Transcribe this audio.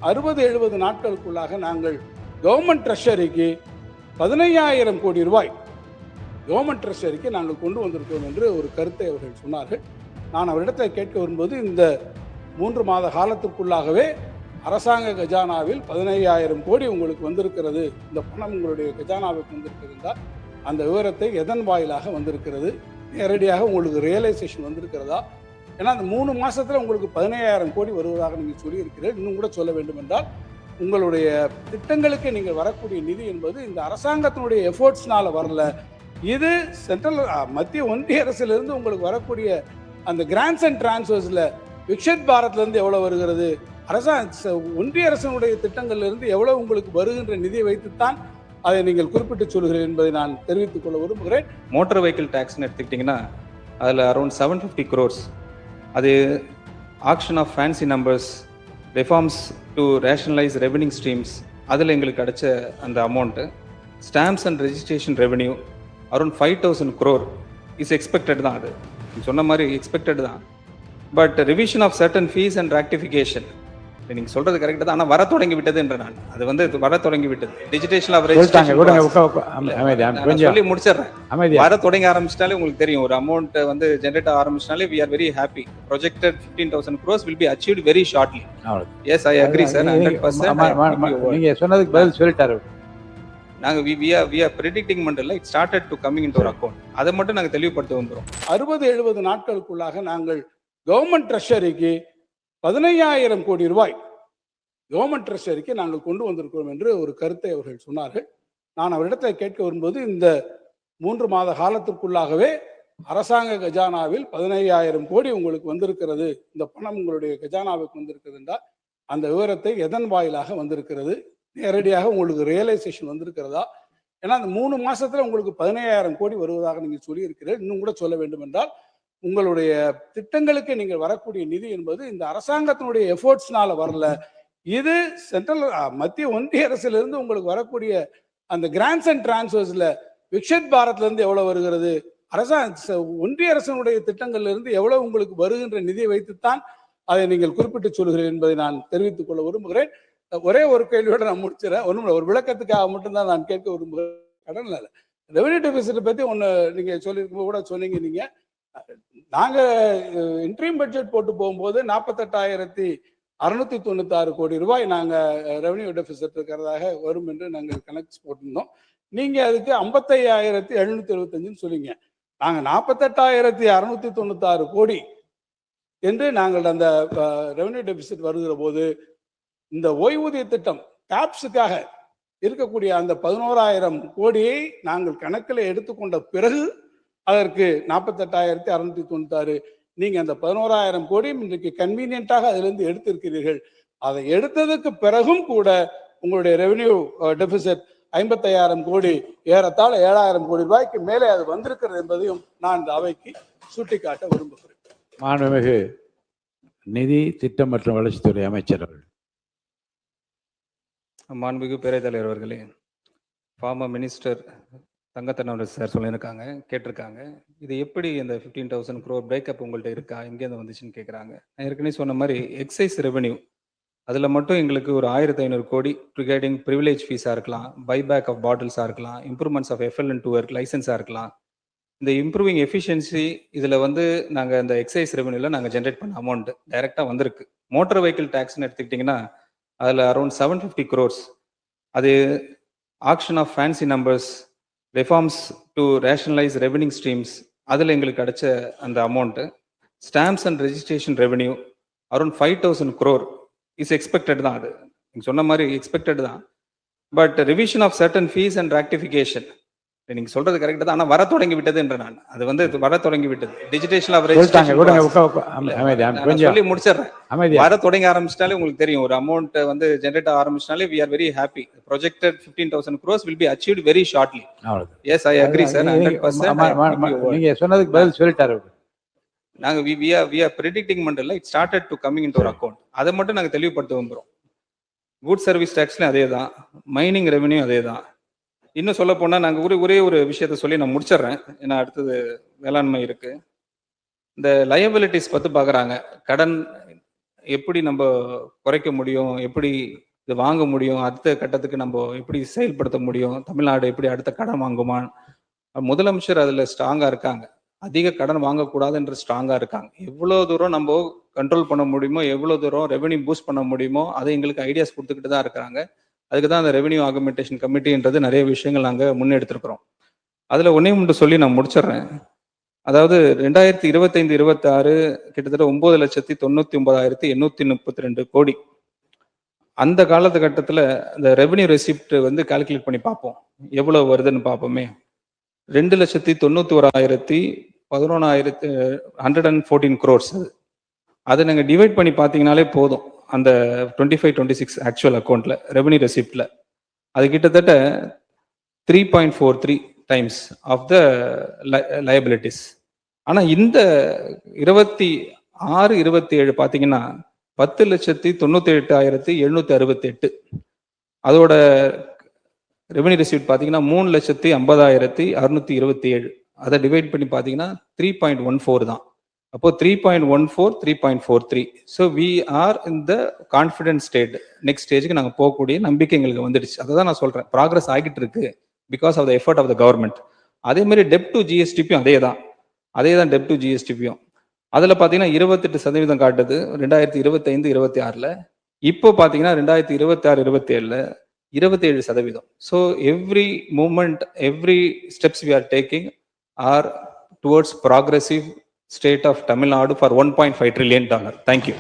60-70 நாட்களுக்குள்ளாக நாங்கள் கவர்மெண்ட் ட்ரெஷரிக்கு 15,000 கோடி ரூபாய் கவர்மெண்ட் ட்ரெஷரிக்கு நாங்கள் கொண்டு வந்திருக்கிறோம் என்று ஒரு கருத்தை அவர்கள் சொன்னார்கள். நான் அவரிடத்தில் கேட்க வரும்போது இந்த 3 மாத காலத்திற்குள்ளாகவே அரசாங்க கஜானாவில் 15,000 கோடி உங்களுக்கு வந்திருக்கிறது, இந்த பணம் உங்களுடைய கஜானாவுக்கு வந்திருக்கிறது என்றால் அந்த விவரத்தை எதன் வாயிலாக வந்திருக்கிறது, நேரடியாக உங்களுக்கு ரியலைசேஷன் வந்திருக்கிறதா? ஏன்னா அந்த 3 மாசத்துல உங்களுக்கு 15,000 கோடி வருவதாக நீங்கள் சொல்லியிருக்கிறீர்கள். இன்னும் கூட சொல்ல வேண்டும் என்றால் உங்களுடைய திட்டங்களுக்கு நீங்கள் வரக்கூடிய நிதி என்பது இந்த அரசாங்கத்தினுடைய எஃபோர்ட்ஸ்னால வரல. இது சென்ட்ரல் மத்திய ஒன்றிய அரசிலிருந்து உங்களுக்கு வரக்கூடிய அந்த கிராண்ட்ஸ் அண்ட் டிரான்ஸ்ஃபர்ஸ்ல விக்ஷித் பாரத்ல இருந்து எவ்வளவு வருகிறது, ஒன்றிய அரசினுடைய திட்டங்கள்ல இருந்து எவ்வளவு உங்களுக்கு வருகின்ற நிதியை வைத்துத்தான் அதை நீங்கள் குறிப்பிட்டு சொல்கிறேன் என்பதை நான் தெரிவித்துக் கொள்ள விரும்புகிறேன். மோட்டார் வெஹிக்கிள் டேக்ஸ்னு எடுத்துக்கிட்டிங்கன்னா அதில் அரௌண்ட் 750 crores, அது auction of fancy numbers, reforms to rationalise revenue streams, அதில் எங்களுக்கு கிடைச்ச அந்த amount. Stamps and registration revenue around 5,000 crore is expected தான். அது சொன்ன மாதிரி எக்ஸ்பெக்டட் தான். But revision of certain fees and rectification, நீங்கள் சொல்றது கரெக்ட் தான், ஆனால் வர தொடங்கி விட்டது என்ற நான் அது வந்து வர தொடங்கி விட்டது. டிஜிட்டேஷன் ஆஃப் சொல்லி முடிச்சிடுறேன். வர தொடங்கி ஆரம்பிச்சிட்டாலே உங்களுக்கு தெரியும், ஒரு அமௌண்ட் வந்து generate ஆரம்பிச்சிட்டாலே we are very happy. Projected 15,000 crores will be achieved very shortly. Yes, I agree sir, 100%. நீங்க சொன்னதுக்கு பதில் சொல்லிட்டாரு. நாங்க we are predicting மண்டல it started to coming into our account. அதை மட்டும் நாங்க தெளிவுபடுத்த வந்துறோம். 60-70 நாட்களுக்குள்ளாக நாங்கள் கவர்மெண்ட் ட்ரெஷரிக்கு 15,000 கோடி ரூபாய் கவர்மெண்ட் ட்ரெஷரிக்கு நாங்கள் கொண்டு வந்திருக்கிறோம் என்று ஒரு கருத்தை அவர்கள் சொன்னார்கள். நான் அவரிடத்தில் கேட்க வரும்போது இந்த 3 மாத காலத்திற்குள்ளாகவே அரசாங்க கஜானாவில் 15,000 கோடி உங்களுக்கு வந்திருக்கிறது, இந்த பணம் உங்களுடைய கஜானாவுக்கு வந்திருக்கிறது என்றால் அந்த விவரத்தை எதன் வாயிலாக வந்திருக்கிறது, நேரடியாக உங்களுக்கு ரியலைசேஷன் வந்திருக்கிறதா? ஏன்னா அந்த 3 மாசத்துல உங்களுக்கு 15,000 கோடி வருவதாக நீங்கள் சொல்லியிருக்கிறீர்கள். இன்னும் கூட சொல்ல வேண்டும் என்றால் உங்களுடைய திட்டங்களுக்கு நீங்கள் வரக்கூடிய நிதி என்பது இந்த அரசாங்கத்தினுடைய எஃபோர்ட்ஸ்னால வரல. இது சென்ட்ரல் மத்திய ஒன்றிய அரசிலிருந்து உங்களுக்கு வரக்கூடிய அந்த கிராண்ட்ஸ் அண்ட் டிரான்ஸ்ஃபர்ஸ்ல விக்ஷித் பாரத்ல இருந்து எவ்வளவு வருகிறது, ஒன்றிய அரசினுடைய திட்டங்கள்ல இருந்து எவ்வளவு உங்களுக்கு வருகின்ற நிதியை வைத்துத்தான் அதை நீங்கள் குறிப்பிட்டு சொல்கிறேன் என்பதை நான் தெரிவித்துக் கொள்ள விரும்புகிறேன். ஒரே ஒரு கேள்வியோட நான் முடிச்சிடறேன். ஒன்றும் ஒரு விளக்கத்துக்காக மட்டும்தான் நான் கேட்க விரும்புகிறேன். கடன்ல ரெவென்யூ டெபிசிட் பத்தி ஒன்று நீங்க சொல்லியிருக்கும் கூட சொன்னீங்க. நீங்க நாங்க இன்ட்ரீம் பட்ஜெட் போட்டு போகும்போது 48,696 கோடி ரூபாய் நாங்க ரெவென்யூ டெபிசிட் இருக்கிறதாக வரும் என்று நாங்கள் கணக்கு போட்டிருந்தோம். நீங்க அதுக்கு 55,775 சொல்லிங்க. நாங்க 48,696 கோடி என்று நாங்கள் அந்த ரெவென்யூ டெபிசிட் வருகிற போது இந்த ஓய்வூதிய திட்டம் டாப்ஸுக்காக இருக்கக்கூடிய அந்த 11,000 கோடியை நாங்கள் கணக்கில் எடுத்துக்கொண்ட பிறகு அதற்கு 48,696, நீங்க அந்த 11,000 கோடி இன்றைக்கு கன்வீனியன்ட்டாக அதிலிருந்து எடுத்திருக்கிறீர்கள். அதை எடுத்ததுக்கு பிறகும் கூட உங்களுடைய ரெவென்யூ டெபிசிட் 55,000 கோடி, ஏறத்தாழ 7,000 கோடி ரூபாய்க்கு மேலே அது வந்திருக்கிறது என்பதையும் நான் இந்த அவைக்கு சுட்டிக்காட்ட விரும்புகிறேன். மாண்புமிகு நிதி திட்டம் மற்றும் வளர்ச்சித்துறை அமைச்சர் அவர்கள். மாண்புமிகு பேரவைத் தலைவர் அவர்களே, ஃபார்மர் மினிஸ்டர் தங்கத்தனவர் சார் சொல்லியிருக்காங்க, கேட்டிருக்காங்க, இது எப்படி இந்த 15,000 crore பிரேக்கப் உங்கள்கிட்ட இருக்கா, எங்கேருந்து வந்துச்சுன்னு கேட்குறாங்க. நான் ஏற்கனவே சொன்ன மாதிரி எக்ஸைஸ் ரெவென்யூ அதில் மட்டும் எங்களுக்கு ஒரு 1,500 கோடி ரிகார்டிங் ப்ரிவிலேஜ் ஃபீஸாக இருக்கலாம், பைபேக் ஆஃப் பாட்டில்ஸாக இருக்கலாம், இம்ப்ரூவ்மெண்ட்ஸ் ஆஃப் FLN 2 லைசன்ஸாக இருக்கலாம். இந்த இம்ப்ரூவிங் எஃபிஷியன்சி இதில் வந்து நாங்கள் இந்த எக்ஸைஸ் ரெவென்யூவில் நாங்கள் ஜென்ரேட் பண்ண அமௌண்ட் டைரெக்டாக வந்திருக்கு. மோட்டார் வெஹிக்கிள் டேக்ஸ்னு எடுத்துக்கிட்டிங்கன்னா அதில் அரௌண்ட் 750 crores, அது auction of fancy numbers, reforms to rationalise revenue streams, அதில் எங்களுக்கு கிடைச்ச அந்த amount. Stamps and registration revenue around 5,000 crore is expected தான். அது நீங்கள் சொன்ன மாதிரி எக்ஸ்பெக்டட் தான். But revision of certain fees and rectification, நீங்கள் சொல்றது கரெக்ட் தான், ஆனால் வர தொடங்கி விட்டது என்ற நான் அது வந்து வர தொடங்கி விட்டது. டிஜிட்டேஷன் ஆஃப் சொல்லி முடிச்சிடுறேன். வர தொடங்கி ஆரம்பிச்சிட்டாலே உங்களுக்கு தெரியும், ஒரு அமௌண்ட் வந்து generate ஆரம்பிச்சிட்டாலே we are very happy. Projected 15,000 crores will be achieved very shortly. Yes, I agree sir, 100%. நீங்க சொன்னதுக்கு பதில் சொல்லிட்டாரு. நாங்க we are predicting மண்டல it started to coming into our account. அதை மட்டும் நாங்க தெளிவுபடுத்த வந்துறோம். குட் சர்வீஸ் டேக்ஸ்லயும் அதே தான், மைனிங் ரெவென்யூ அதே தான். இன்னும் சொல்ல போனா நாங்க ஒரே ஒரு விஷயத்த சொல்லி நான் முடிச்சிடுறேன், ஏன்னா அடுத்தது வேளாண்மை இருக்கு. இந்த லயபிலிட்டிஸ் பத்தி பாக்குறாங்க, கடன் எப்படி நம்ம குறைக்க முடியும், எப்படி இது வாங்க முடியும், அடுத்த கட்டத்துக்கு நம்ம எப்படி செயல்படுத்த முடியும், தமிழ்நாடு எப்படி அடுத்த கடன் வாங்குமா, முதலமைச்சர் அதுல ஸ்ட்ராங்கா இருக்காங்க. அதிக கடன் வாங்கக்கூடாதுன்ற ஸ்ட்ராங்கா இருக்காங்க. எவ்வளவு தூரம் நம்ம கண்ட்ரோல் பண்ண முடியுமோ, எவ்வளவு தூரம் ரெவென்யூ பூஸ்ட் பண்ண முடியுமோ அதை எங்களுக்கு ஐடியாஸ் கொடுத்துக்கிட்டு தான் இருக்கிறாங்க. அதுக்கு தான் அந்த ரெவென்யூ ஆகுமெண்டேஷன் கமிட்டின்றது நிறைய விஷயங்கள் நாங்கள் முன்னெடுத்திருக்கிறோம். அதில் ஒன்றே ஒன்று சொல்லி நான் முடிச்சிடுறேன். அதாவது 2025-26 கிட்டத்தட்ட 9,99,832 கோடி. அந்த காலகட்டத்தில் இந்த ரெவென்யூ ரெசிப்ட் வந்து கால்குலேட் பண்ணி பார்ப்போம், எவ்வளோ வருதுன்னு பார்ப்போமே. 2,91,114 crores. அதை நாங்கள் டிவைட் பண்ணி பார்த்தீங்கனாலே போதும். அந்த 25-26 ஆக்சுவல் அக்கௌண்ட்ல ரெவென்யூ ரெசிப்ட்ல அது கிட்டத்தட்ட 3.43 டைம்ஸ் ஆஃப் த லயபிலிட்டிஸ். ஆனால் இந்த 26-27 பார்த்தீங்கன்னா 10,98,768. அதோட ரெவென்யூ ரெசிப்ட் பார்த்தீங்கன்னா 3,50,627. அதை டிவைட் பண்ணி பார்த்தீங்கன்னா 3.14 தான். அப்போ 3.14, 3.43. So we are in the confident state. Next ஸ்டேஜுக்கு நாங்கள் போகக்கூடிய நம்பிக்கை எங்களுக்கு வந்துடுச்சு. அதை தான் நான் சொல்றேன், ப்ராக்ரஸ் ஆகிட்டு இருக்கு because of the effort of the government. அதே மாதிரி டெப்ட் டு ஜிஎஸ்டிபியும் அதே தான் டெப்ட் டு ஜிஎஸ்டிபியும். அதில் பார்த்தீங்கன்னா 28% காட்டுது 2025-26. இப்போ பார்த்தீங்கன்னா 2026-27 27%. So every moment, every steps we are taking are towards progressive state of Tamil Nadu for $1.5 trillion. Thank you.